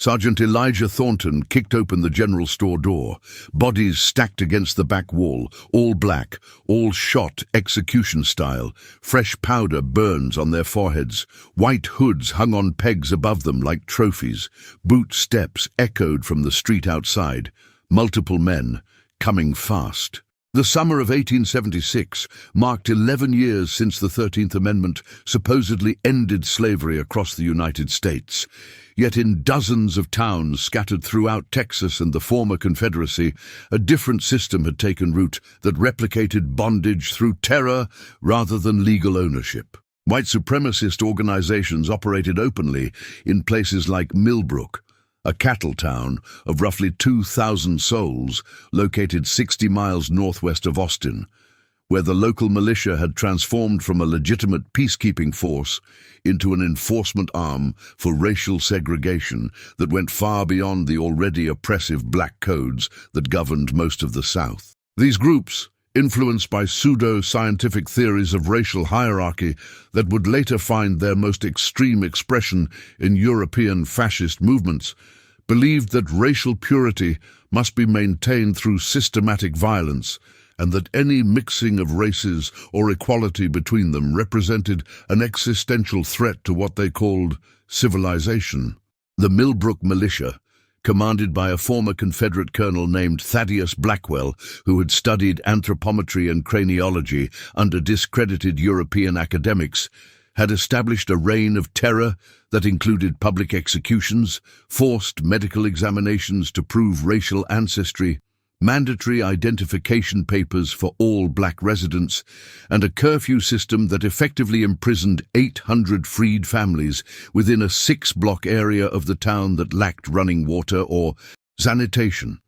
Sergeant Elijah Thornton kicked open the general store door. Bodies stacked against the back wall, all black, all shot execution style. Fresh powder burns on their foreheads. White hoods hung on pegs above them like trophies. Boot steps echoed from the street outside. Multiple men, coming fast. The summer of 1876 marked 11 years since the 13th Amendment supposedly ended slavery across the United States. Yet in dozens of towns scattered throughout Texas and the former Confederacy, a different system had taken root that replicated bondage through terror rather than legal ownership. White supremacist organizations operated openly in places like Millbrook, a cattle town of roughly 2,000 souls located 60 miles northwest of Austin, where the local militia had transformed from a legitimate peacekeeping force into an enforcement arm for racial segregation that went far beyond the already oppressive black codes that governed most of the South. These groups, influenced by pseudo-scientific theories of racial hierarchy that would later find their most extreme expression in European fascist movements, believed that racial purity must be maintained through systematic violence, and that any mixing of races or equality between them represented an existential threat to what they called civilization. The Millbrook Militia, commanded by a former Confederate colonel named Thaddeus Blackwell, who had studied anthropometry and craniology under discredited European academics, had established a reign of terror that included public executions, forced medical examinations to prove racial ancestry, mandatory identification papers for all black residents, and a curfew system that effectively imprisoned 800 freed families within a 6-block area of the town that lacked running water or sanitation.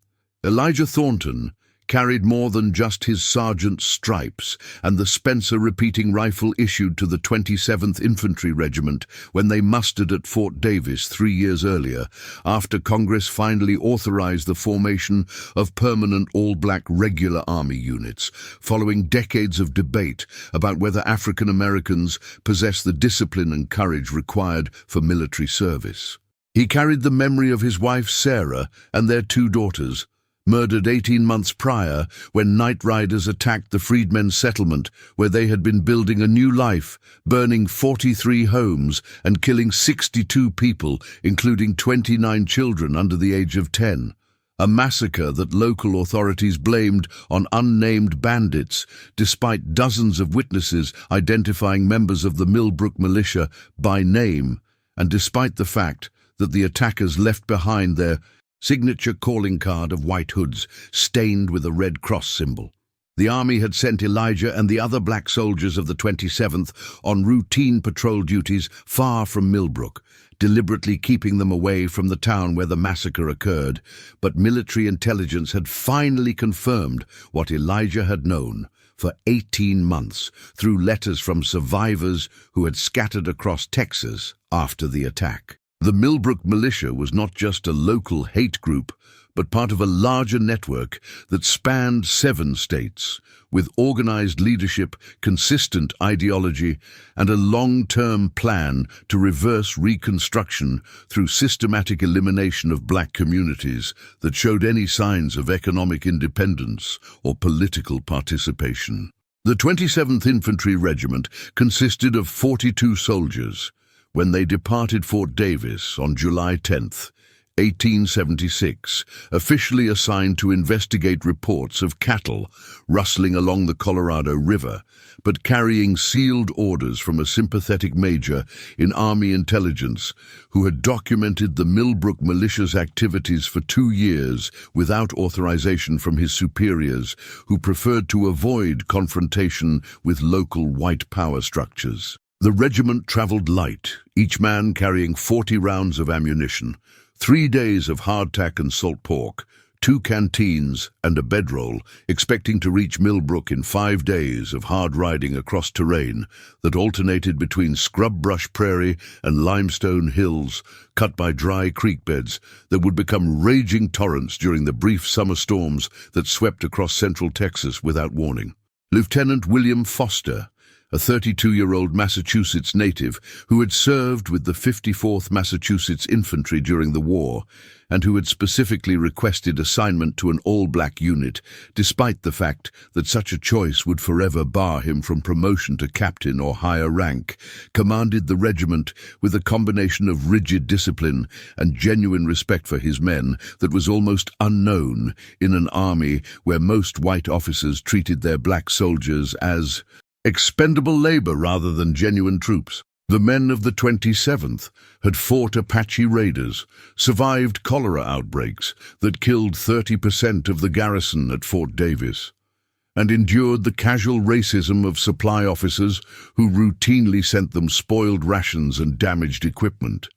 Elijah Thornton carried more than just his sergeant's stripes and the Spencer repeating rifle issued to the 27th Infantry Regiment when they mustered at Fort Davis 3 years earlier, after Congress finally authorized the formation of permanent all-black regular Army units, following decades of debate about whether African Americans possess the discipline and courage required for military service. He carried the memory of his wife Sarah and their 2 daughters, murdered 18 months prior when night riders attacked the freedmen's settlement where they had been building a new life, burning 43 homes and killing 62 people, including 29 children under the age of 10. A massacre that local authorities blamed on unnamed bandits, despite dozens of witnesses identifying members of the Millbrook Militia by name, and despite the fact that the attackers left behind their signature calling card of white hoods stained with a Red Cross symbol. The Army had sent Elijah and the other black soldiers of the 27th on routine patrol duties far from Millbrook, deliberately keeping them away from the town where the massacre occurred, but military intelligence had finally confirmed what Elijah had known for 18 months through letters from survivors who had scattered across Texas after the attack. The Millbrook Militia was not just a local hate group, but part of a larger network that spanned 7 states, with organized leadership, consistent ideology, and a long-term plan to reverse Reconstruction through systematic elimination of black communities that showed any signs of economic independence or political participation. The 27th Infantry Regiment consisted of 42 soldiers, when they departed Fort Davis on July 10, 1876, officially assigned to investigate reports of cattle rustling along the Colorado River, but carrying sealed orders from a sympathetic major in Army intelligence who had documented the Millbrook Militia's activities for 2 years without authorization from his superiors, who preferred to avoid confrontation with local white power structures. The regiment traveled light, each man carrying 40 rounds of ammunition, 3 days of hardtack and salt pork, 2 canteens and a bedroll, expecting to reach Millbrook in 5 days of hard riding across terrain that alternated between scrub brush prairie and limestone hills cut by dry creek beds that would become raging torrents during the brief summer storms that swept across central Texas without warning. Lieutenant William Foster, a 32-year-old Massachusetts native who had served with the 54th Massachusetts Infantry during the war and who had specifically requested assignment to an all-black unit, despite the fact that such a choice would forever bar him from promotion to captain or higher rank, commanded the regiment with a combination of rigid discipline and genuine respect for his men that was almost unknown in an army where most white officers treated their black soldiers as expendable labor rather than genuine troops. The men of the 27th had fought Apache raiders, survived cholera outbreaks that killed 30% of the garrison at Fort Davis, and endured the casual racism of supply officers who routinely sent them spoiled rations and damaged equipment.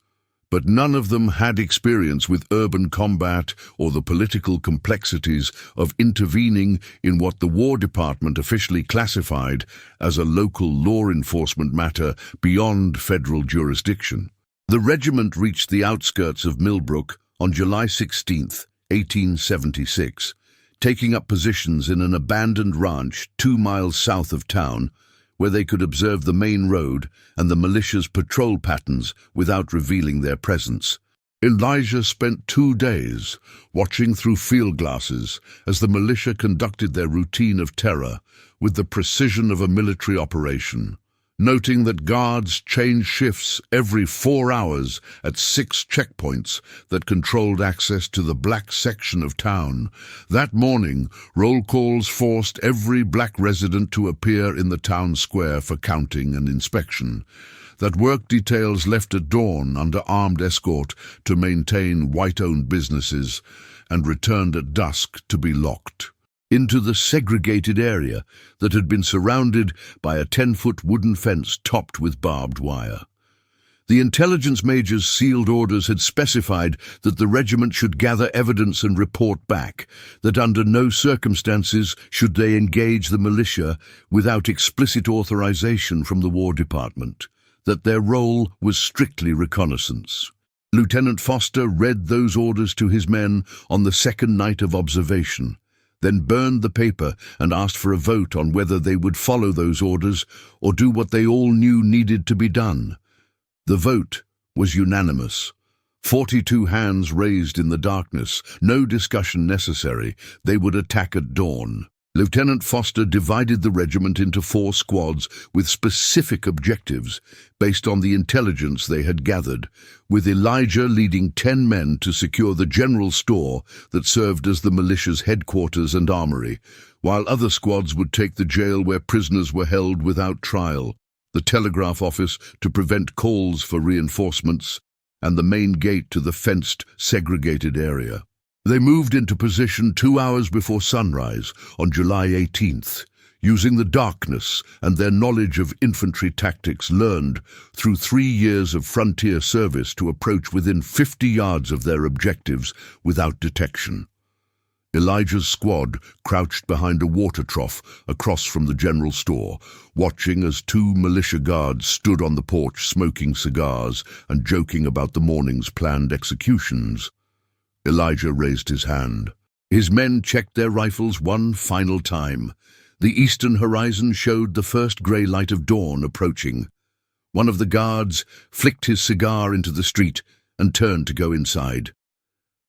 But none of them had experience with urban combat or the political complexities of intervening in what the War Department officially classified as a local law enforcement matter beyond federal jurisdiction. The regiment reached the outskirts of Millbrook on July 16, 1876, taking up positions in an abandoned ranch 2 miles south of town, where they could observe the main road and the militia's patrol patterns without revealing their presence. Elijah spent 2 days watching through field glasses as the militia conducted their routine of terror with the precision of a military operation, noting that guards changed shifts every 4 hours at 6 checkpoints that controlled access to the black section of town. That morning, roll calls forced every black resident to appear in the town square for counting and inspection. That work details left at dawn under armed escort to maintain white-owned businesses and returned at dusk to be locked into the segregated area that had been surrounded by a 10-foot wooden fence topped with barbed wire. The intelligence major's sealed orders had specified that the regiment should gather evidence and report back, that under no circumstances should they engage the militia without explicit authorization from the War Department, that their role was strictly reconnaissance. Lieutenant Foster read those orders to his men on the second night of observation, then burned the paper and asked for a vote on whether they would follow those orders or do what they all knew needed to be done. The vote was unanimous. 42 hands raised in the darkness, no discussion necessary. They would attack at dawn. Lieutenant Foster divided the regiment into 4 squads with specific objectives based on the intelligence they had gathered, with Elijah leading 10 men to secure the general store that served as the militia's headquarters and armory, while other squads would take the jail where prisoners were held without trial, the telegraph office to prevent calls for reinforcements, and the main gate to the fenced, segregated area. They moved into position 2 hours before sunrise on July 18th, using the darkness and their knowledge of infantry tactics learned through 3 years of frontier service to approach within 50 yards of their objectives without detection. Elijah's squad crouched behind a water trough across from the general store, watching as 2 militia guards stood on the porch smoking cigars and joking about the morning's planned executions. Elijah raised his hand. His men checked their rifles one final time. The eastern horizon showed the first grey light of dawn approaching. One of the guards flicked his cigar into the street and turned to go inside.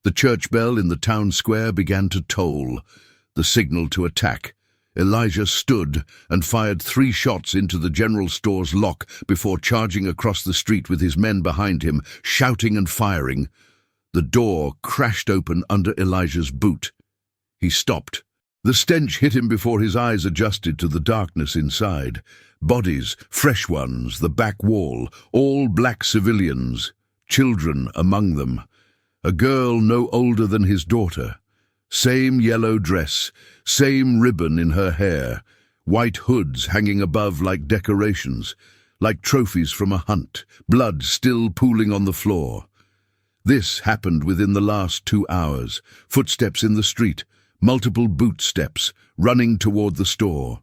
The church bell in the town square began to toll, the signal to attack. Elijah stood and fired 3 shots into the general store's lock before charging across the street with his men behind him, shouting and firing. The door crashed open under Elijah's boot. He stopped. The stench hit him before his eyes adjusted to the darkness inside. Bodies, fresh ones, the back wall, all black civilians, children among them. A girl no older than his daughter. Same yellow dress, same ribbon in her hair, white hoods hanging above like decorations, like trophies from a hunt, blood still pooling on the floor. This happened within the last 2 hours. Footsteps in the street, multiple boot steps, running toward the store.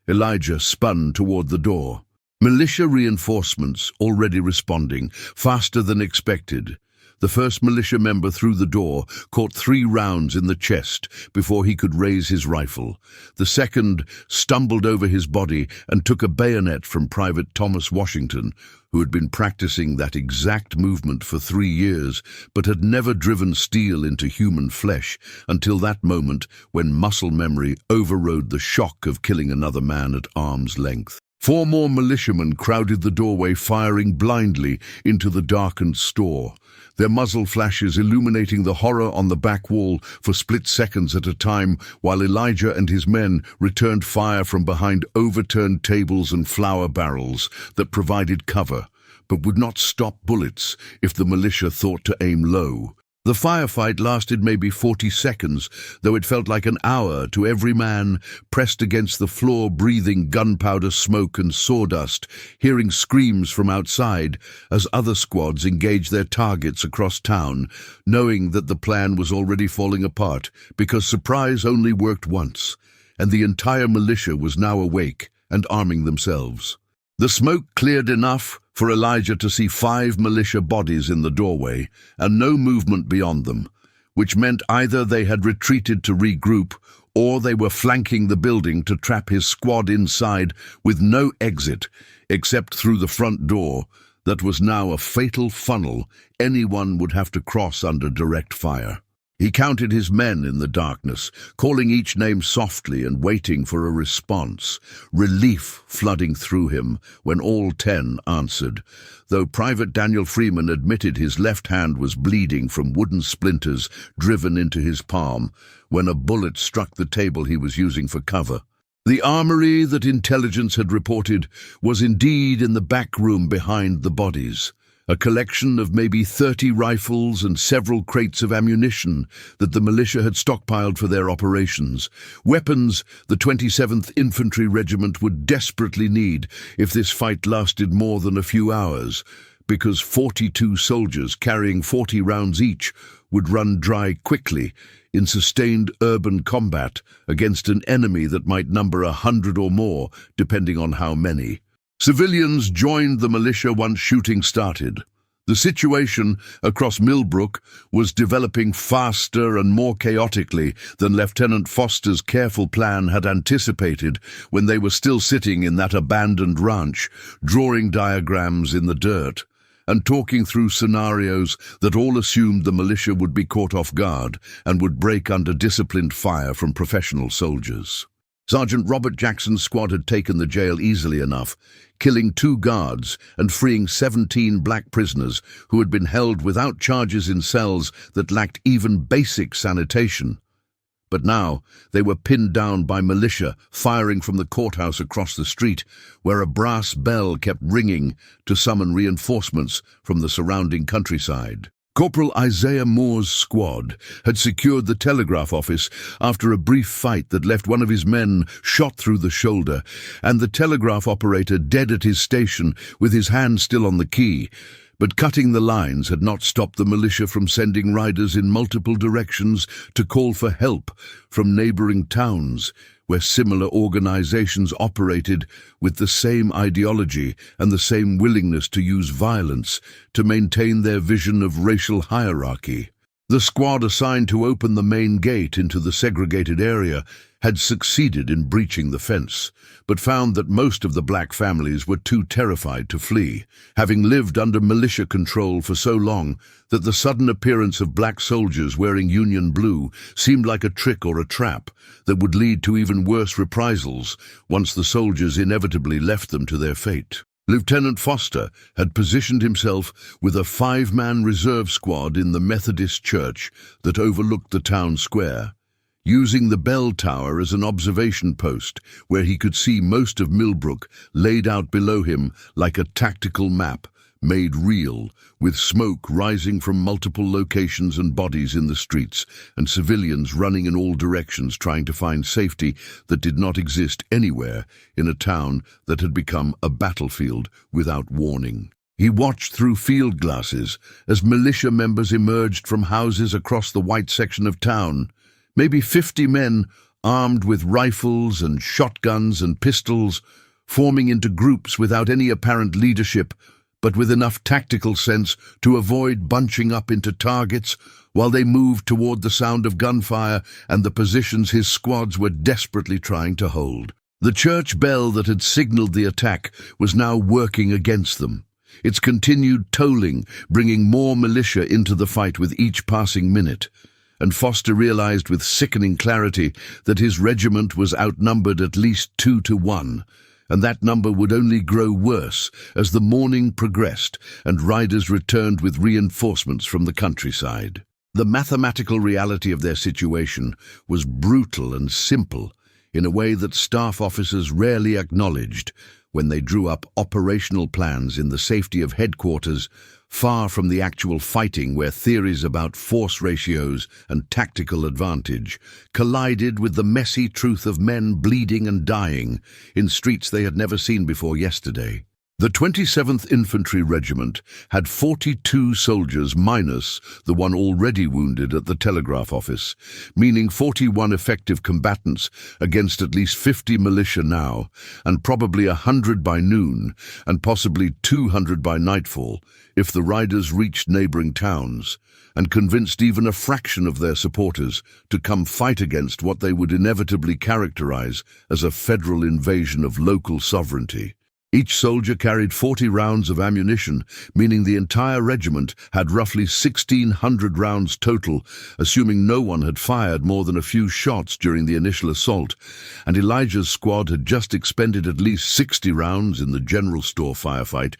Elijah spun toward the door. Militia reinforcements already responding, faster than expected. The first militia member through the door caught 3 rounds in the chest before he could raise his rifle. The second stumbled over his body and took a bayonet from Private Thomas Washington, who had been practicing that exact movement for 3 years, but had never driven steel into human flesh until that moment when muscle memory overrode the shock of killing another man at arm's length. 4 more militiamen crowded the doorway, firing blindly into the darkened store, their muzzle flashes illuminating the horror on the back wall for split seconds at a time, while Elijah and his men returned fire from behind overturned tables and flour barrels that provided cover, but would not stop bullets if the militia thought to aim low. The firefight lasted maybe 40 seconds, though it felt like an hour to every man pressed against the floor, breathing gunpowder smoke and sawdust, hearing screams from outside as other squads engaged their targets across town, knowing that the plan was already falling apart because surprise only worked once, and the entire militia was now awake and arming themselves. The smoke cleared enough for Elijah to see 5 militia bodies in the doorway and no movement beyond them, which meant either they had retreated to regroup or they were flanking the building to trap his squad inside with no exit except through the front door that was now a fatal funnel anyone would have to cross under direct fire. He counted his men in the darkness, calling each name softly and waiting for a response, relief flooding through him when all 10 answered, though Private Daniel Freeman admitted his left hand was bleeding from wooden splinters driven into his palm when a bullet struck the table he was using for cover. The armory that intelligence had reported was indeed in the back room behind the bodies, a collection of maybe 30 rifles and several crates of ammunition that the militia had stockpiled for their operations, weapons the 27th Infantry Regiment would desperately need if this fight lasted more than a few hours, because 42 soldiers carrying 40 rounds each would run dry quickly in sustained urban combat against an enemy that might number 100 or more, depending on how many. Civilians joined the militia once shooting started. The situation across Millbrook was developing faster and more chaotically than Lieutenant Foster's careful plan had anticipated when they were still sitting in that abandoned ranch, drawing diagrams in the dirt and talking through scenarios that all assumed the militia would be caught off guard and would break under disciplined fire from professional soldiers. Sergeant Robert Jackson's squad had taken the jail easily enough, killing 2 guards and freeing 17 black prisoners who had been held without charges in cells that lacked even basic sanitation. But now they were pinned down by militia firing from the courthouse across the street, where a brass bell kept ringing to summon reinforcements from the surrounding countryside. Corporal Isaiah Moore's squad had secured the telegraph office after a brief fight that left one of his men shot through the shoulder, and the telegraph operator dead at his station with his hand still on the key. But cutting the lines had not stopped the militia from sending riders in multiple directions to call for help from neighboring towns, where similar organizations operated with the same ideology and the same willingness to use violence to maintain their vision of racial hierarchy. The squad assigned to open the main gate into the segregated area had succeeded in breaching the fence, but found that most of the black families were too terrified to flee, having lived under militia control for so long that the sudden appearance of black soldiers wearing Union blue seemed like a trick or a trap that would lead to even worse reprisals once the soldiers inevitably left them to their fate. Lieutenant Foster had positioned himself with a 5-man reserve squad in the Methodist church that overlooked the town square, using the bell tower as an observation post where he could see most of Millbrook laid out below him like a tactical map made real, with smoke rising from multiple locations and bodies in the streets, and civilians running in all directions trying to find safety that did not exist anywhere in a town that had become a battlefield without warning. He watched through field glasses as militia members emerged from houses across the white section of town, maybe 50 men armed with rifles and shotguns and pistols, forming into groups without any apparent leadership but with enough tactical sense to avoid bunching up into targets while they moved toward the sound of gunfire and the positions his squads were desperately trying to hold. The church bell that had signaled the attack was now working against them. Its continued tolling, bringing more militia into the fight with each passing minute. And Foster realized with sickening clarity that his regiment was outnumbered at least 2-1, and that number would only grow worse as the morning progressed and riders returned with reinforcements from the countryside. The mathematical reality of their situation was brutal and simple in a way that staff officers rarely acknowledged when they drew up operational plans in the safety of headquarters, far from the actual fighting where theories about force ratios and tactical advantage collided with the messy truth of men bleeding and dying in streets they had never seen before yesterday. The 27th Infantry Regiment had 42 soldiers minus the one already wounded at the telegraph office, meaning 41 effective combatants against at least 50 militia now, and probably 100 by noon, and possibly 200 by nightfall, if the riders reached neighboring towns, and convinced even a fraction of their supporters to come fight against what they would inevitably characterize as a federal invasion of local sovereignty. Each soldier carried 40 rounds of ammunition, meaning the entire regiment had roughly 1,600 rounds total, assuming no one had fired more than a few shots during the initial assault, and Elijah's squad had just expended at least 60 rounds in the general store firefight,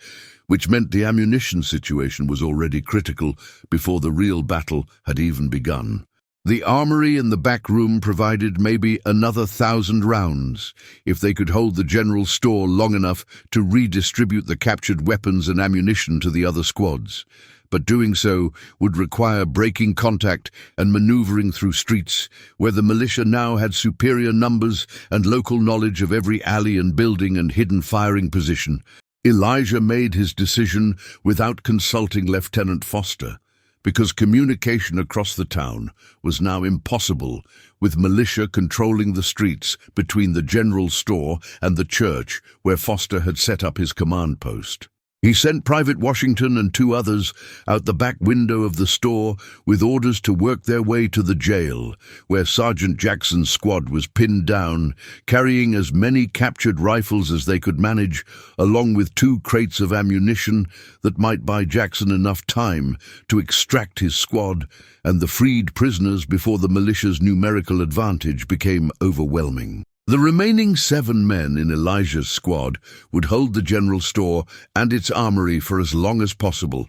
which meant the ammunition situation was already critical before the real battle had even begun. The armory in the back room provided maybe another 1,000 rounds, if they could hold the general store long enough to redistribute the captured weapons and ammunition to the other squads. But doing so would require breaking contact and maneuvering through streets, where the militia now had superior numbers and local knowledge of every alley and building and hidden firing position. Elijah made his decision without consulting Lieutenant Foster, because communication across the town was now impossible, with militia controlling the streets between the general store and the church where Foster had set up his command post. He sent Private Washington and 2 others out the back window of the store with orders to work their way to the jail, where Sergeant Jackson's squad was pinned down, carrying as many captured rifles as they could manage, along with 2 crates of ammunition that might buy Jackson enough time to extract his squad and the freed prisoners before the militia's numerical advantage became overwhelming. The remaining 7 men in Elijah's squad would hold the general store and its armory for as long as possible,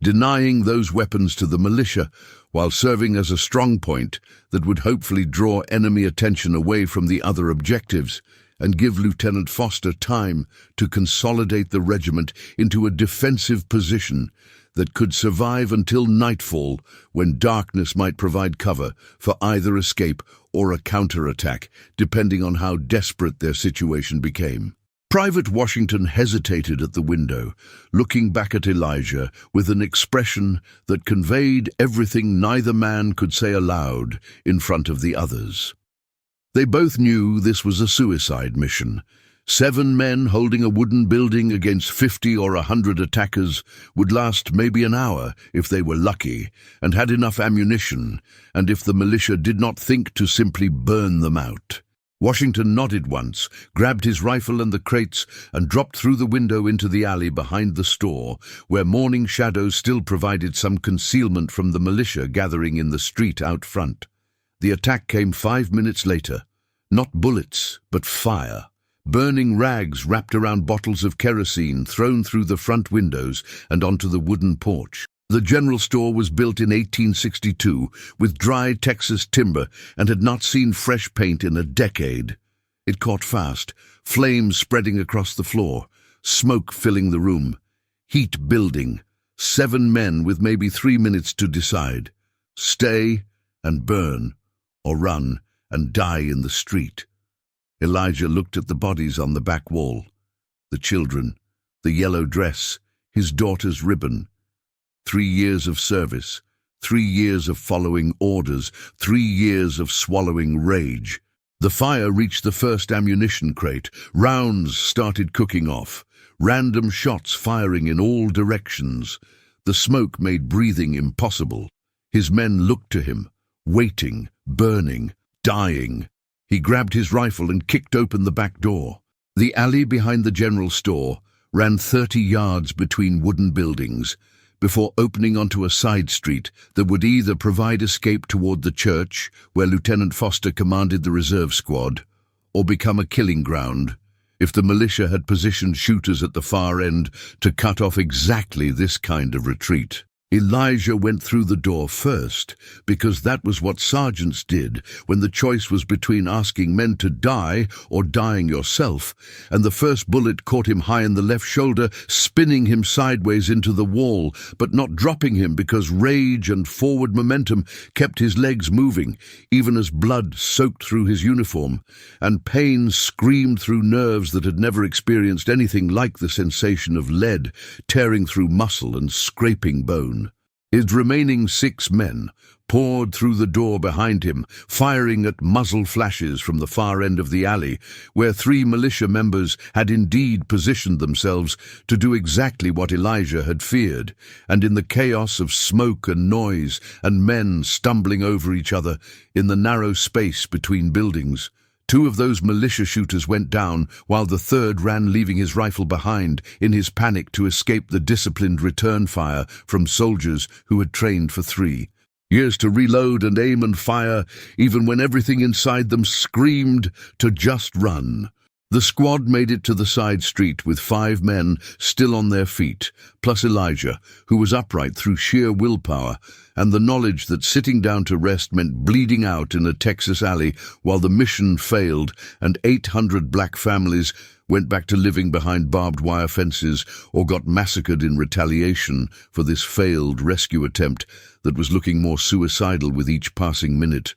denying those weapons to the militia while serving as a strong point that would hopefully draw enemy attention away from the other objectives and give Lieutenant Foster time to consolidate the regiment into a defensive position that could survive until nightfall, when darkness might provide cover for either escape or a counterattack, depending on how desperate their situation became. Private Washington hesitated at the window, looking back at Elijah with an expression that conveyed everything neither man could say aloud in front of the others. They both knew this was a suicide mission. 7 men holding a wooden building against 50 or 100 attackers would last maybe an hour if they were lucky and had enough ammunition, and if the militia did not think to simply burn them out. Washington nodded once, grabbed his rifle and the crates, and dropped through the window into the alley behind the store, where morning shadows still provided some concealment from the militia gathering in the street out front. The attack came 5 minutes later. Not bullets, but fire. Burning rags wrapped around bottles of kerosene thrown through the front windows and onto the wooden porch. The general store was built in 1862 with dry Texas timber and had not seen fresh paint in a decade. It caught fast, flames spreading across the floor, smoke filling the room, heat building. 7 men with maybe 3 minutes to decide. Stay and burn, or run and die in the street. Elijah looked at the bodies on the back wall. The children, the yellow dress, his daughter's ribbon. 3 years of service, 3 years of following orders, 3 years of swallowing rage. The fire reached the first ammunition crate. Rounds started cooking off. random shots firing in all directions. The smoke made breathing impossible. His men looked to him, waiting, burning, dying. He grabbed his rifle and kicked open the back door. The alley behind the general store ran 30 yards between wooden buildings before opening onto a side street that would either provide escape toward the church, where Lieutenant Foster commanded the reserve squad, or become a killing ground if the militia had positioned shooters at the far end to cut off exactly this kind of retreat. Elijah went through the door first, because that was what sergeants did when the choice was between asking men to die or dying yourself, and the first bullet caught him high in the left shoulder, spinning him sideways into the wall, but not dropping him because rage and forward momentum kept his legs moving, even as blood soaked through his uniform, and pain screamed through nerves that had never experienced anything like the sensation of lead tearing through muscle and scraping bone. His remaining 6 men poured through the door behind him, firing at muzzle flashes from the far end of the alley, where 3 militia members had indeed positioned themselves to do exactly what Elijah had feared, and in the chaos of smoke and noise and men stumbling over each other in the narrow space between buildings, 2 of those militia shooters went down, while the 3rd ran, leaving his rifle behind in his panic to escape the disciplined return fire from soldiers who had trained for 3 years to reload and aim and fire, even when everything inside them screamed to just run. The squad made it to the side street with 5 men still on their feet, plus Elijah, who was upright through sheer willpower, and the knowledge that sitting down to rest meant bleeding out in a Texas alley while the mission failed and 800 black families went back to living behind barbed wire fences or got massacred in retaliation for this failed rescue attempt that was looking more suicidal with each passing minute.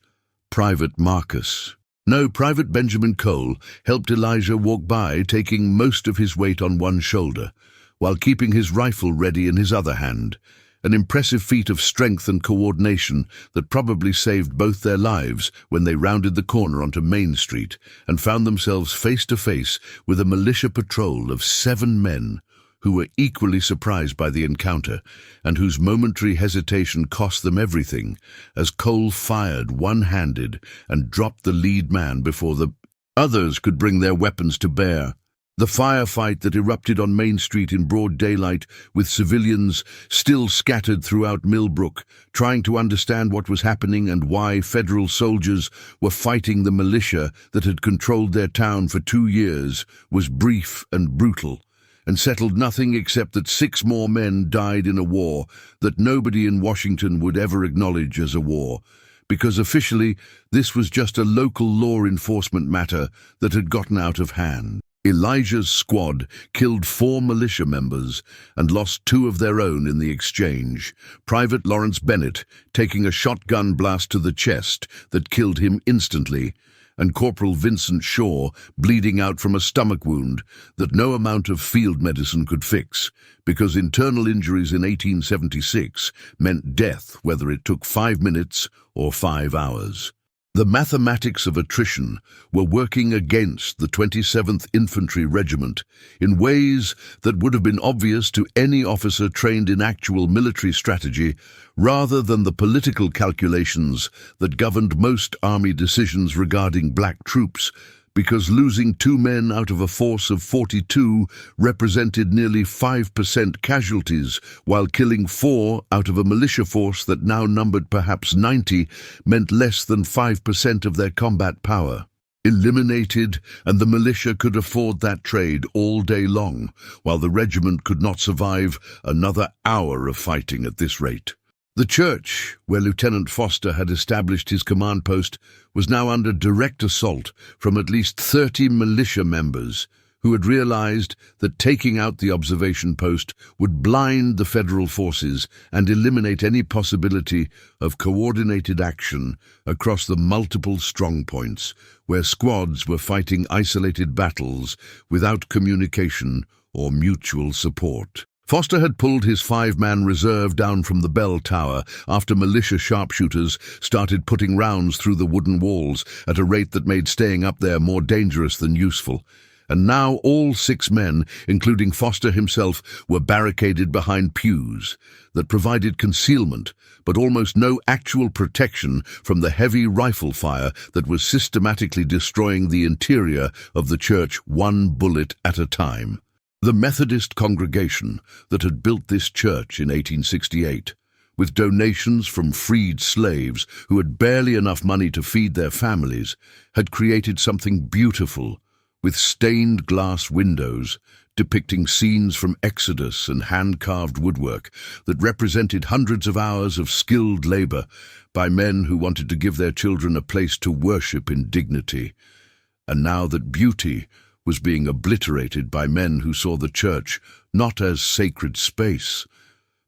Private Marcus. No, Private Benjamin Cole helped Elijah walk by, taking most of his weight on one shoulder, while keeping his rifle ready in his other hand, an impressive feat of strength and coordination that probably saved both their lives when they rounded the corner onto Main Street and found themselves face to face with a militia patrol of 7 men who were equally surprised by the encounter and whose momentary hesitation cost them everything, as Cole fired one-handed and dropped the lead man before the others could bring their weapons to bear. The firefight that erupted on Main Street in broad daylight, with civilians still scattered throughout Millbrook, trying to understand what was happening and why federal soldiers were fighting the militia that had controlled their town for 2 years, was brief and brutal, and settled nothing except that 6 more men died in a war that nobody in Washington would ever acknowledge as a war, because officially this was just a local law enforcement matter that had gotten out of hand. Elijah's squad killed 4 militia members and lost 2 of their own in the exchange, Private Lawrence Bennett taking a shotgun blast to the chest that killed him instantly, and Corporal Vincent Shaw bleeding out from a stomach wound that no amount of field medicine could fix, because internal injuries in 1876 meant death whether it took 5 minutes or 5 hours. The mathematics of attrition were working against the 27th Infantry Regiment in ways that would have been obvious to any officer trained in actual military strategy, rather than the political calculations that governed most Army decisions regarding black troops, because losing 2 men out of a force of 42 represented nearly 5% casualties, while killing 4 out of a militia force that now numbered perhaps 90 meant less than 5% of their combat power. Eliminated, and the militia could afford that trade all day long, while the regiment could not survive another hour of fighting at this rate. The church, where Lieutenant Foster had established his command post, was now under direct assault from at least 30 militia members who had realized that taking out the observation post would blind the federal forces and eliminate any possibility of coordinated action across the multiple strongpoints, where squads were fighting isolated battles without communication or mutual support. Foster had pulled his 5-man reserve down from the bell tower after militia sharpshooters started putting rounds through the wooden walls at a rate that made staying up there more dangerous than useful, And now all 6 men, including Foster himself, were barricaded behind pews that provided concealment, but almost no actual protection from the heavy rifle fire that was systematically destroying the interior of the church one bullet at a time. The Methodist congregation that had built this church in 1868, with donations from freed slaves who had barely enough money to feed their families, had created something beautiful, with stained glass windows depicting scenes from Exodus and hand-carved woodwork that represented hundreds of hours of skilled labor by men who wanted to give their children a place to worship in dignity. And now that beauty was being obliterated by men who saw the church not as sacred space,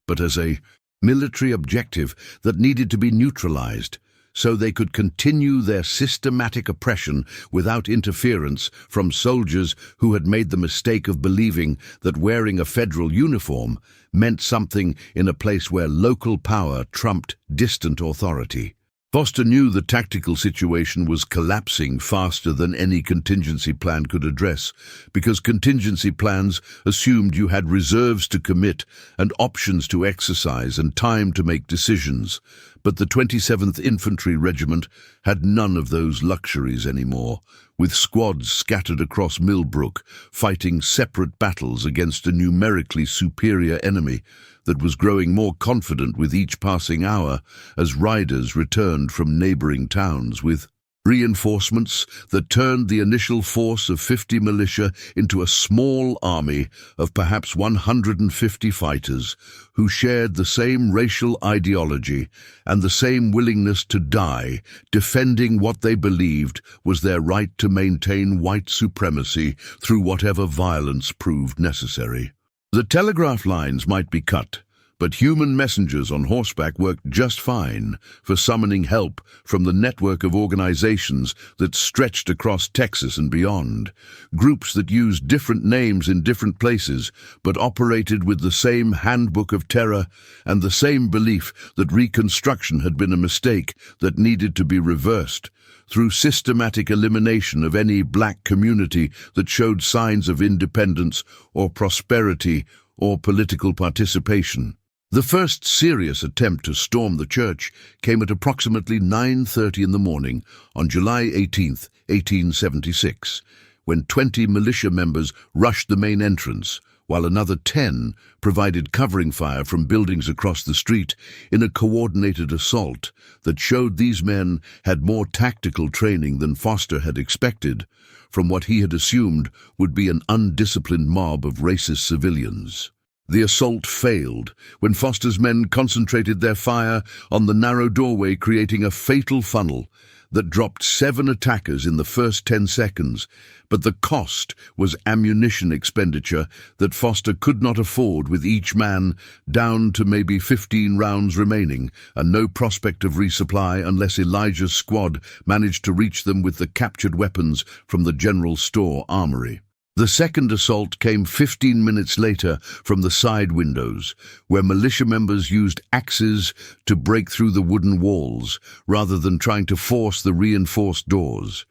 but as a military objective that needed to be neutralized, so they could continue their systematic oppression without interference from soldiers who had made the mistake of believing that wearing a federal uniform meant something in a place where local power trumped distant authority. Foster knew the tactical situation was collapsing faster than any contingency plan could address, because contingency plans assumed you had reserves to commit and options to exercise and time to make decisions. But the 27th Infantry Regiment had none of those luxuries anymore, with squads scattered across Millbrook, fighting separate battles against a numerically superior enemy that was growing more confident with each passing hour as riders returned from neighboring towns with reinforcements that turned the initial force of 50 militia into a small army of perhaps 150 fighters who shared the same racial ideology and the same willingness to die, defending what they believed was their right to maintain white supremacy through whatever violence proved necessary. The telegraph lines might be cut, but human messengers on horseback worked just fine for summoning help from the network of organizations that stretched across Texas and beyond, groups that used different names in different places but operated with the same handbook of terror and the same belief that Reconstruction had been a mistake that needed to be reversed, through systematic elimination of any black community that showed signs of independence or prosperity or political participation. The first serious attempt to storm the church came at approximately 9:30 in the morning on July 18, 1876, when 20 militia members rushed the main entrance, while another 10 provided covering fire from buildings across the street in a coordinated assault that showed these men had more tactical training than Foster had expected from what he had assumed would be an undisciplined mob of racist civilians. The assault failed when Foster's men concentrated their fire on the narrow doorway, creating a fatal funnel that dropped 7 attackers in the first 10 seconds, but the cost was ammunition expenditure that Foster could not afford, with each man down to maybe 15 rounds remaining and no prospect of resupply unless Elijah's squad managed to reach them with the captured weapons from the general store armory. The second assault came 15 minutes later from the side windows, where militia members used axes to break through the wooden walls rather than trying to force the reinforced doors.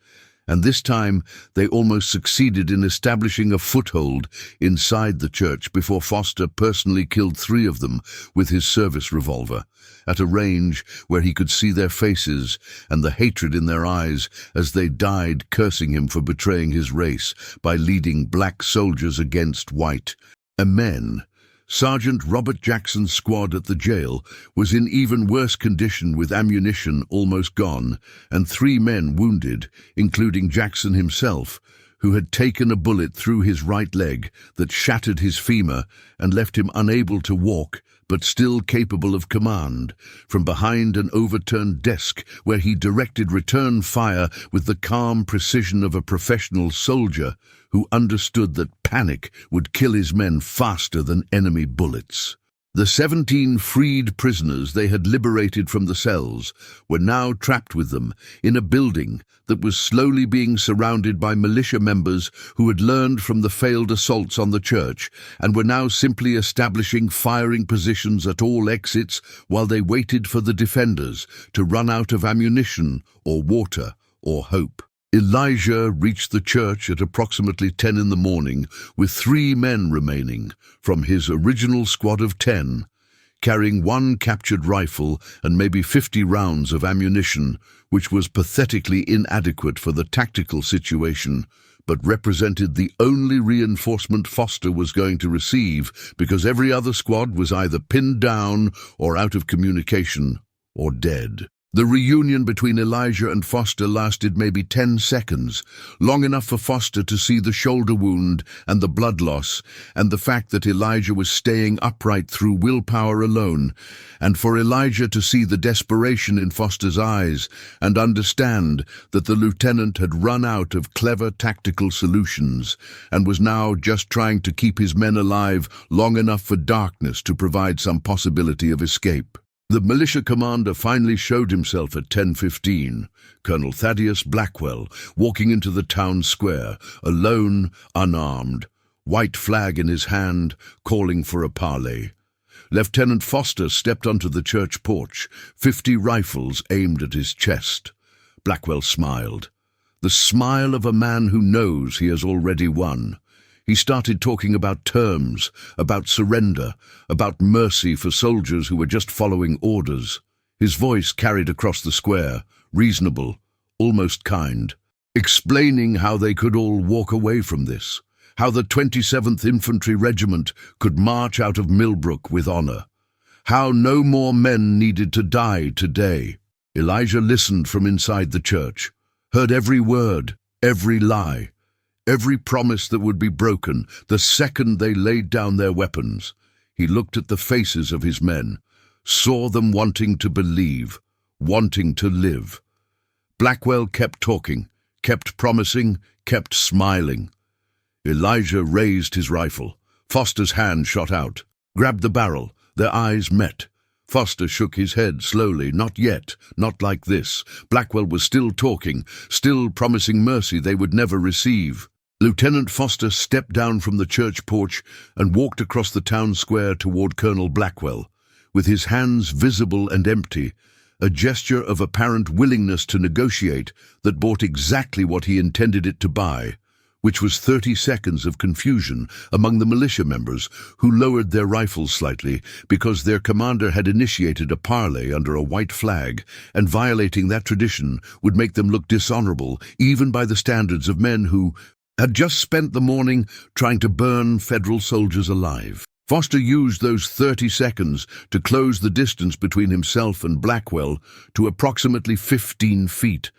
And this time they almost succeeded in establishing a foothold inside the church before Foster personally killed 3 of them with his service revolver, at a range where he could see their faces and the hatred in their eyes as they died cursing him for betraying his race by leading black soldiers against white. Men. Sergeant Robert Jackson's squad at the jail was in even worse condition, with ammunition almost gone and 3 men wounded, including Jackson himself, who had taken a bullet through his right leg that shattered his femur and left him unable to walk, but still capable of command, from behind an overturned desk where he directed return fire with the calm precision of a professional soldier who understood that panic would kill his men faster than enemy bullets. The 17 freed prisoners they had liberated from the cells were now trapped with them in a building that was slowly being surrounded by militia members who had learned from the failed assaults on the church and were now simply establishing firing positions at all exits while they waited for the defenders to run out of ammunition or water or hope. Elijah reached the church at approximately 10 in the morning with 3 men remaining from his original squad of 10, carrying 1 captured rifle and maybe 50 rounds of ammunition, which was pathetically inadequate for the tactical situation, but represented the only reinforcement Foster was going to receive because every other squad was either pinned down or out of communication or dead. The reunion between Elijah and Foster lasted maybe 10 seconds, long enough for Foster to see the shoulder wound and the blood loss, and the fact that Elijah was staying upright through willpower alone, and for Elijah to see the desperation in Foster's eyes and understand that the lieutenant had run out of clever tactical solutions and was now just trying to keep his men alive long enough for darkness to provide some possibility of escape. The militia commander finally showed himself at 10:15, Colonel Thaddeus Blackwell, walking into the town square, alone, unarmed, white flag in his hand, calling for a parley. Lieutenant Foster stepped onto the church porch, 50 rifles aimed at his chest. Blackwell smiled, the smile of a man who knows he has already won. He started talking about terms, about surrender, about mercy for soldiers who were just following orders. His voice carried across the square, reasonable, almost kind, explaining how they could all walk away from this, how the 27th Infantry Regiment could march out of Millbrook with honor, how no more men needed to die today. Elijah listened from inside the church, heard every word, every lie, every promise that would be broken the second they laid down their weapons. He looked at the faces of his men, saw them wanting to believe, wanting to live. Blackwell kept talking, kept promising, kept smiling. Elijah raised his rifle. Foster's hand shot out, grabbed the barrel. Their eyes met. Foster shook his head slowly. Not yet, not like this. Blackwell was still talking, still promising mercy they would never receive. Lieutenant Foster stepped down from the church porch and walked across the town square toward Colonel Blackwell, with his hands visible and empty, a gesture of apparent willingness to negotiate that bought exactly what he intended it to buy, which was 30 seconds of confusion among the militia members who lowered their rifles slightly because their commander had initiated a parley under a white flag, and violating that tradition would make them look dishonorable even by the standards of men who had just spent the morning trying to burn federal soldiers alive. Foster used those 30 seconds to close the distance between himself and Blackwell to approximately 15 feet,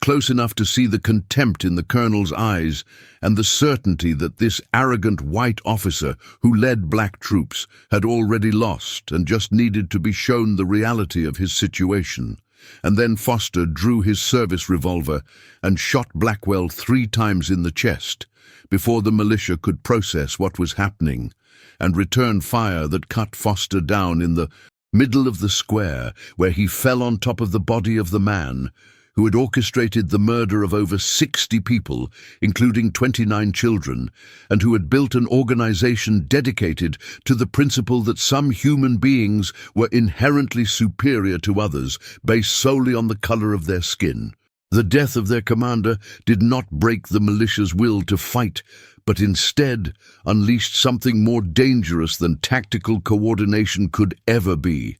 close enough to see the contempt in the colonel's eyes and the certainty that this arrogant white officer who led black troops had already lost and just needed to be shown the reality of his situation. And then Foster drew his service revolver and shot Blackwell 3 times in the chest before the militia could process what was happening and return fire that cut Foster down in the middle of the square, where he fell on top of the body of the man who had orchestrated the murder of over 60 people, including 29 children, and who had built an organization dedicated to the principle that some human beings were inherently superior to others based solely on the color of their skin. The death of their commander did not break the militia's will to fight, but instead unleashed something more dangerous than tactical coordination could ever be,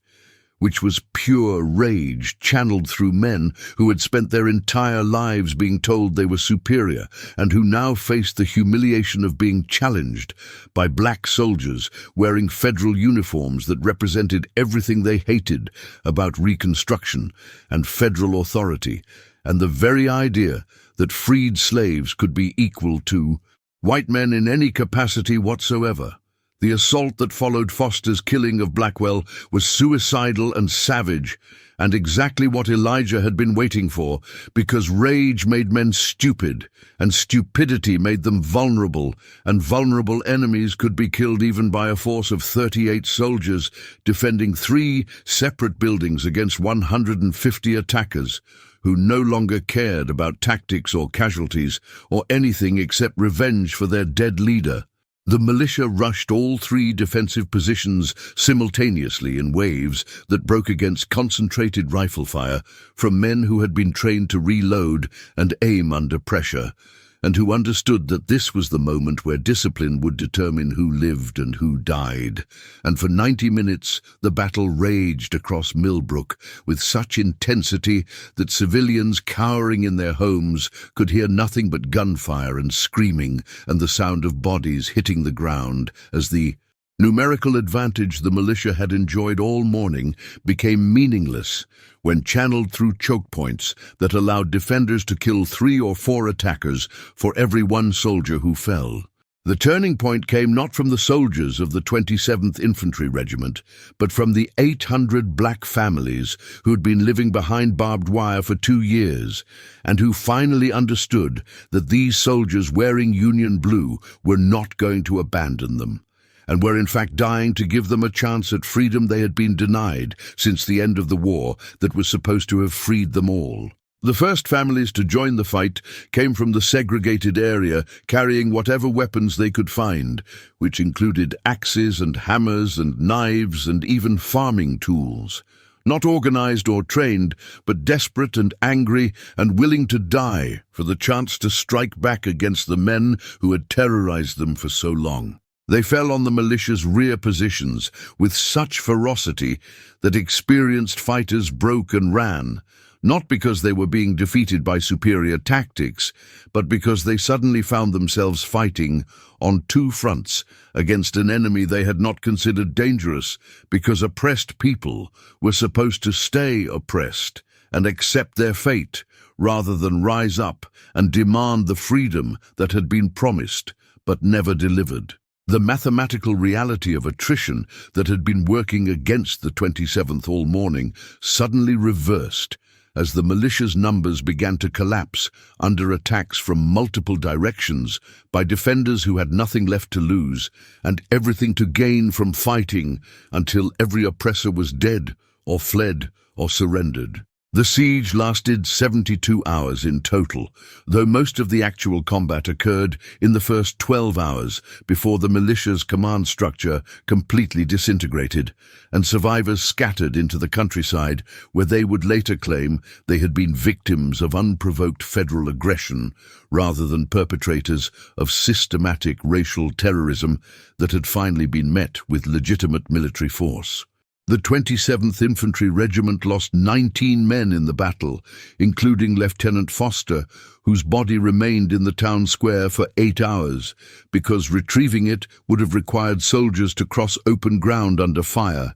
which was pure rage channeled through men who had spent their entire lives being told they were superior and who now faced the humiliation of being challenged by black soldiers wearing federal uniforms that represented everything they hated about Reconstruction and federal authority, and the very idea that freed slaves could be equal to white men in any capacity whatsoever. The assault that followed Foster's killing of Blackwell was suicidal and savage, and exactly what Elijah had been waiting for, because rage made men stupid, and stupidity made them vulnerable, and vulnerable enemies could be killed even by a force of 38 soldiers defending 3 separate buildings against 150 attackers, who no longer cared about tactics or casualties or anything except revenge for their dead leader. The militia rushed all three defensive positions simultaneously in waves that broke against concentrated rifle fire from men who had been trained to reload and aim under pressure, and who understood that this was the moment where discipline would determine who lived and who died. And for 90 minutes, the battle raged across Millbrook with such intensity that civilians cowering in their homes could hear nothing but gunfire and screaming and the sound of bodies hitting the ground as the numerical advantage the militia had enjoyed all morning became meaningless when channeled through choke points that allowed defenders to kill 3 or 4 attackers for every 1 soldier who fell. The turning point came not from the soldiers of the 27th Infantry Regiment, but from the 800 black families who had been living behind barbed wire for 2 years, and who finally understood that these soldiers wearing Union blue were not going to abandon them, and were in fact dying to give them a chance at freedom they had been denied since the end of the war that was supposed to have freed them all. The first families to join the fight came from the segregated area, carrying whatever weapons they could find, which included axes and hammers and knives and even farming tools. Not organized or trained, but desperate and angry and willing to die for the chance to strike back against the men who had terrorized them for so long. They fell on the militia's rear positions with such ferocity that experienced fighters broke and ran, not because they were being defeated by superior tactics, but because they suddenly found themselves fighting on 2 fronts against an enemy they had not considered dangerous, because oppressed people were supposed to stay oppressed and accept their fate rather than rise up and demand the freedom that had been promised but never delivered. The mathematical reality of attrition that had been working against the 27th all morning suddenly reversed as the militia's numbers began to collapse under attacks from multiple directions by defenders who had nothing left to lose and everything to gain from fighting until every oppressor was dead or fled or surrendered. The siege lasted 72 hours in total, though most of the actual combat occurred in the first 12 hours before the militia's command structure completely disintegrated, and survivors scattered into the countryside where they would later claim they had been victims of unprovoked federal aggression rather than perpetrators of systematic racial terrorism that had finally been met with legitimate military force. The 27th Infantry Regiment lost 19 men in the battle, including Lieutenant Foster, whose body remained in the town square for 8 hours, because retrieving it would have required soldiers to cross open ground under fire,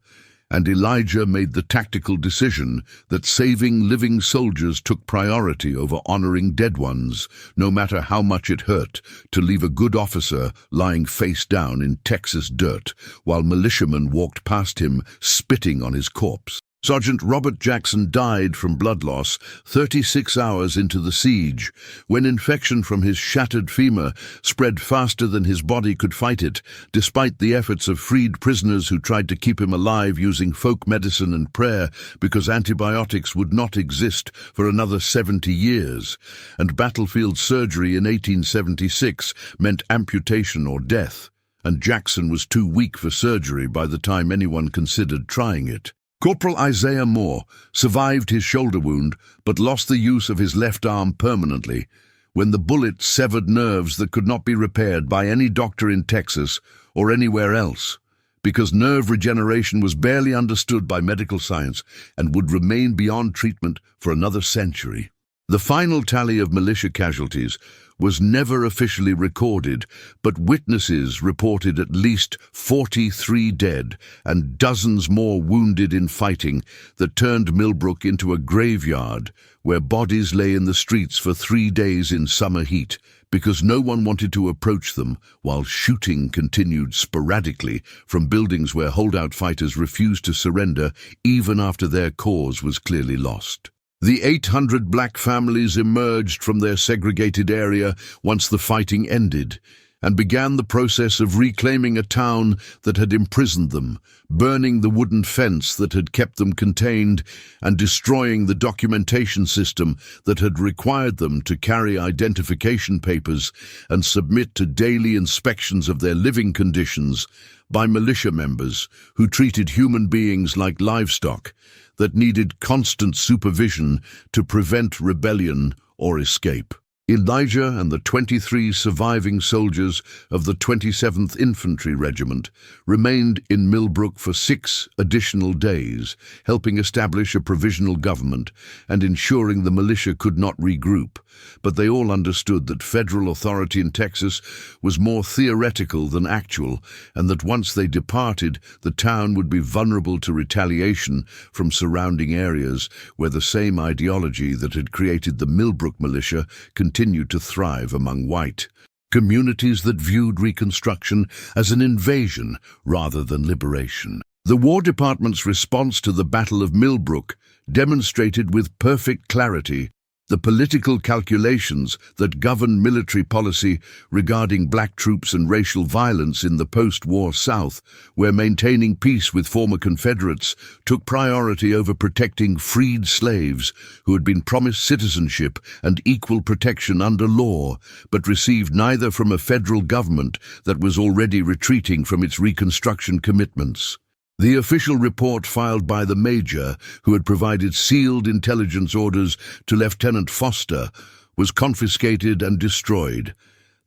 and Elijah made the tactical decision that saving living soldiers took priority over honoring dead ones, no matter how much it hurt to leave a good officer lying face down in Texas dirt, while militiamen walked past him spitting on his corpse. Sergeant Robert Jackson died from blood loss 36 hours into the siege, when infection from his shattered femur spread faster than his body could fight it, despite the efforts of freed prisoners who tried to keep him alive using folk medicine and prayer because antibiotics would not exist for another 70 years, and battlefield surgery in 1876 meant amputation or death, and Jackson was too weak for surgery by the time anyone considered trying it. Corporal Isaiah Moore survived his shoulder wound but lost the use of his left arm permanently when the bullet severed nerves that could not be repaired by any doctor in Texas or anywhere else, because nerve regeneration was barely understood by medical science and would remain beyond treatment for another century. The final tally of militia casualties was never officially recorded, but witnesses reported at least 43 dead and dozens more wounded in fighting that turned Millbrook into a graveyard where bodies lay in the streets for 3 days in summer heat because no one wanted to approach them, while shooting continued sporadically from buildings where holdout fighters refused to surrender even after their cause was clearly lost. The 800 black families emerged from their segregated area once the fighting ended, and began the process of reclaiming a town that had imprisoned them, burning the wooden fence that had kept them contained, and destroying the documentation system that had required them to carry identification papers and submit to daily inspections of their living conditions by militia members who treated human beings like livestock that needed constant supervision to prevent rebellion or escape. Elijah and the 23 surviving soldiers of the 27th Infantry Regiment remained in Millbrook for 6 additional days, helping establish a provisional government and ensuring the militia could not regroup. But they all understood that federal authority in Texas was more theoretical than actual, and that once they departed, the town would be vulnerable to retaliation from surrounding areas where the same ideology that had created the Millbrook Militia continued to thrive among white communities that viewed Reconstruction as an invasion rather than liberation. The War Department's response to the Battle of Millbrook demonstrated with perfect clarity the political calculations that govern military policy regarding black troops and racial violence in the post-war South, where maintaining peace with former Confederates took priority over protecting freed slaves who had been promised citizenship and equal protection under law, but received neither from a federal government that was already retreating from its Reconstruction commitments. The official report filed by the major, who had provided sealed intelligence orders to Lieutenant Foster, was confiscated and destroyed.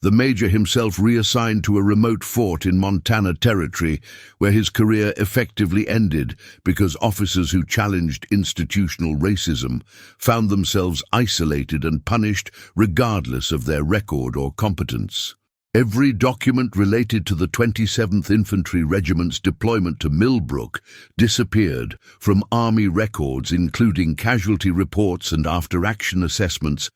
The major himself reassigned to a remote fort in Montana Territory, where his career effectively ended because officers who challenged institutional racism found themselves isolated and punished regardless of their record or competence. Every document related to the 27th Infantry Regiment's deployment to Millbrook disappeared from Army records, including casualty reports and after-action assessments,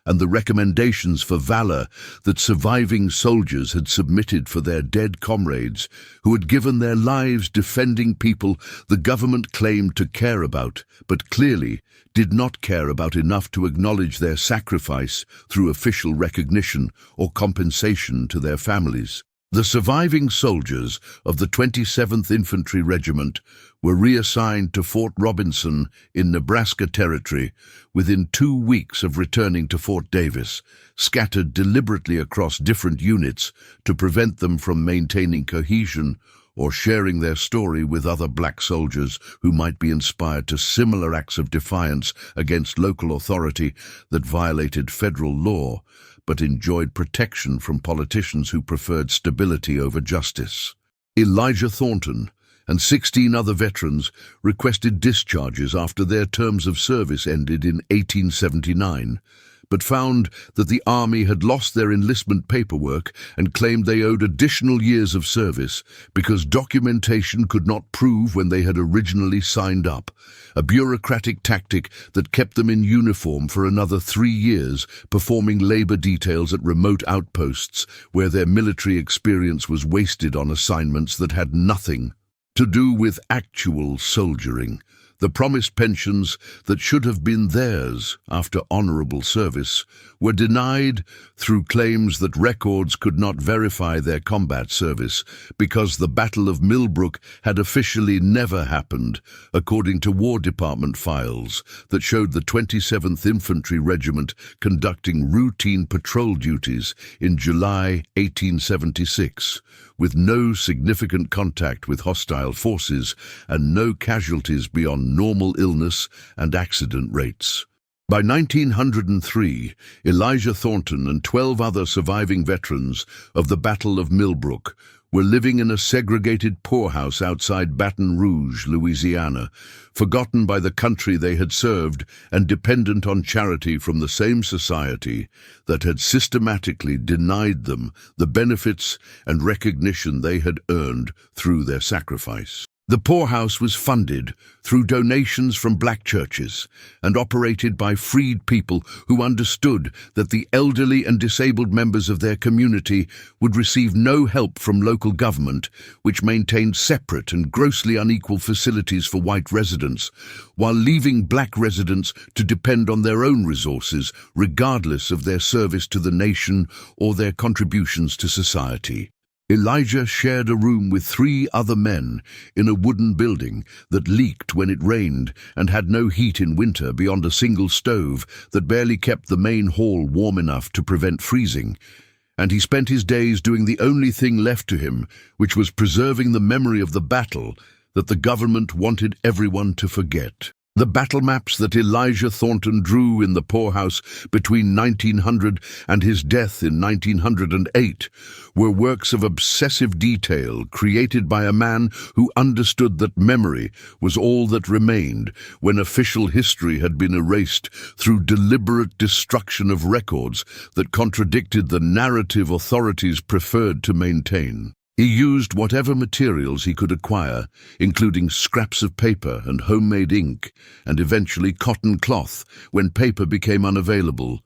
and the recommendations for valor that surviving soldiers had submitted for their dead comrades who had given their lives defending people the government claimed to care about, but clearly did not care about enough to acknowledge their sacrifice through official recognition or compensation to their families. The surviving soldiers of the 27th Infantry Regiment were reassigned to Fort Robinson in Nebraska Territory within 2 weeks of returning to Fort Davis, scattered deliberately across different units to prevent them from maintaining cohesion or sharing their story with other black soldiers who might be inspired to similar acts of defiance against local authority that violated federal law, but enjoyed protection from politicians who preferred stability over justice. Elijah Thornton and 16 other veterans requested discharges after their terms of service ended in 1879, but found that the Army had lost their enlistment paperwork and claimed they owed additional years of service because documentation could not prove when they had originally signed up, a bureaucratic tactic that kept them in uniform for another 3 years, performing labor details at remote outposts where their military experience was wasted on assignments that had nothing to do with actual soldiering. The promised pensions that should have been theirs after honorable service were denied through claims that records could not verify their combat service because the Battle of Millbrook had officially never happened, according to War Department files that showed the 27th Infantry Regiment conducting routine patrol duties in July 1876, with no significant contact with hostile forces and no casualties beyond normal illness and accident rates. By 1903, Elijah Thornton and 12 other surviving veterans of the Battle of Millbrook were living in a segregated poorhouse outside Baton Rouge, Louisiana, forgotten by the country they had served and dependent on charity from the same society that had systematically denied them the benefits and recognition they had earned through their sacrifice. The poorhouse was funded through donations from black churches and operated by freed people who understood that the elderly and disabled members of their community would receive no help from local government, which maintained separate and grossly unequal facilities for white residents, while leaving black residents to depend on their own resources, regardless of their service to the nation or their contributions to society. Elijah shared a room with 3 other men in a wooden building that leaked when it rained and had no heat in winter beyond a single stove that barely kept the main hall warm enough to prevent freezing. And he spent his days doing the only thing left to him, which was preserving the memory of the battle that the government wanted everyone to forget. The battle maps that Elijah Thornton drew in the poorhouse between 1900 and his death in 1908 were works of obsessive detail created by a man who understood that memory was all that remained when official history had been erased through deliberate destruction of records that contradicted the narrative authorities preferred to maintain. He used whatever materials he could acquire, including scraps of paper and homemade ink, and eventually cotton cloth when paper became unavailable,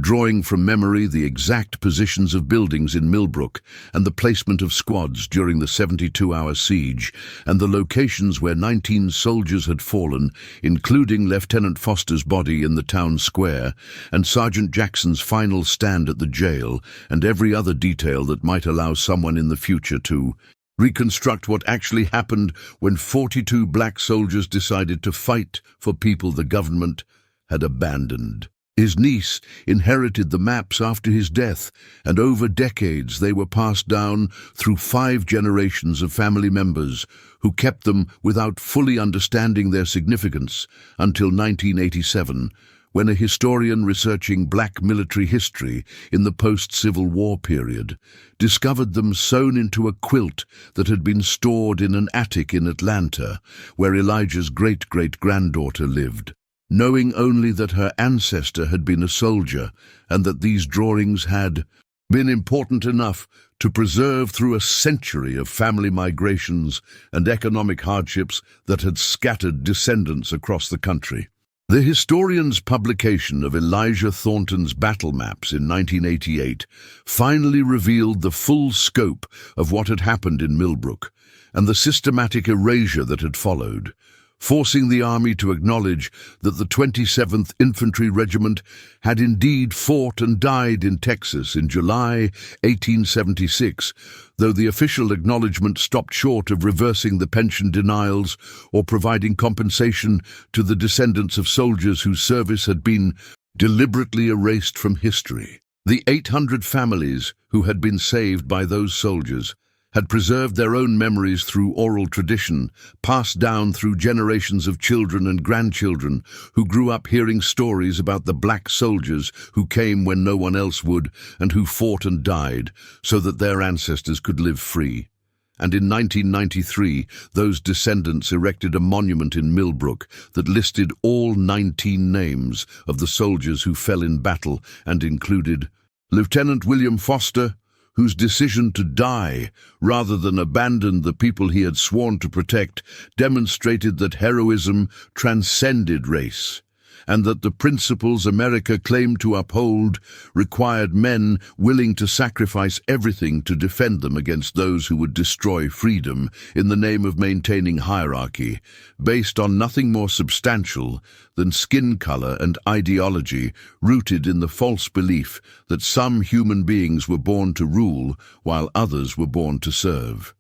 drawing from memory the exact positions of buildings in Millbrook and the placement of squads during the 72-hour siege, and the locations where 19 soldiers had fallen, including Lieutenant Foster's body in the town square, and Sergeant Jackson's final stand at the jail, and every other detail that might allow someone in the future to reconstruct what actually happened when 42 black soldiers decided to fight for people the government had abandoned. His niece inherited the maps after his death, and over decades they were passed down through 5 generations of family members who kept them without fully understanding their significance until 1987, when a historian researching black military history in the post-Civil War period discovered them sewn into a quilt that had been stored in an attic in Atlanta, where Elijah's great-great-granddaughter lived. Knowing only that her ancestor had been a soldier and that these drawings had been important enough to preserve through a century of family migrations and economic hardships that had scattered descendants across the country. The historian's publication of Elijah Thornton's battle maps in 1988 finally revealed the full scope of what had happened in Millbrook and the systematic erasure that had followed, forcing the army to acknowledge that the 27th Infantry Regiment had indeed fought and died in Texas in July 1876, though the official acknowledgement stopped short of reversing the pension denials or providing compensation to the descendants of soldiers whose service had been deliberately erased from history. The 800 families who had been saved by those soldiers had preserved their own memories through oral tradition, passed down through generations of children and grandchildren who grew up hearing stories about the black soldiers who came when no one else would and who fought and died so that their ancestors could live free. And in 1993, those descendants erected a monument in Millbrook that listed all 19 names of the soldiers who fell in battle and included Lieutenant William Foster, whose decision to die rather than abandon the people he had sworn to protect demonstrated that heroism transcended race, and that the principles America claimed to uphold required men willing to sacrifice everything to defend them against those who would destroy freedom in the name of maintaining hierarchy, based on nothing more substantial than skin color and ideology rooted in the false belief that some human beings were born to rule while others were born to serve.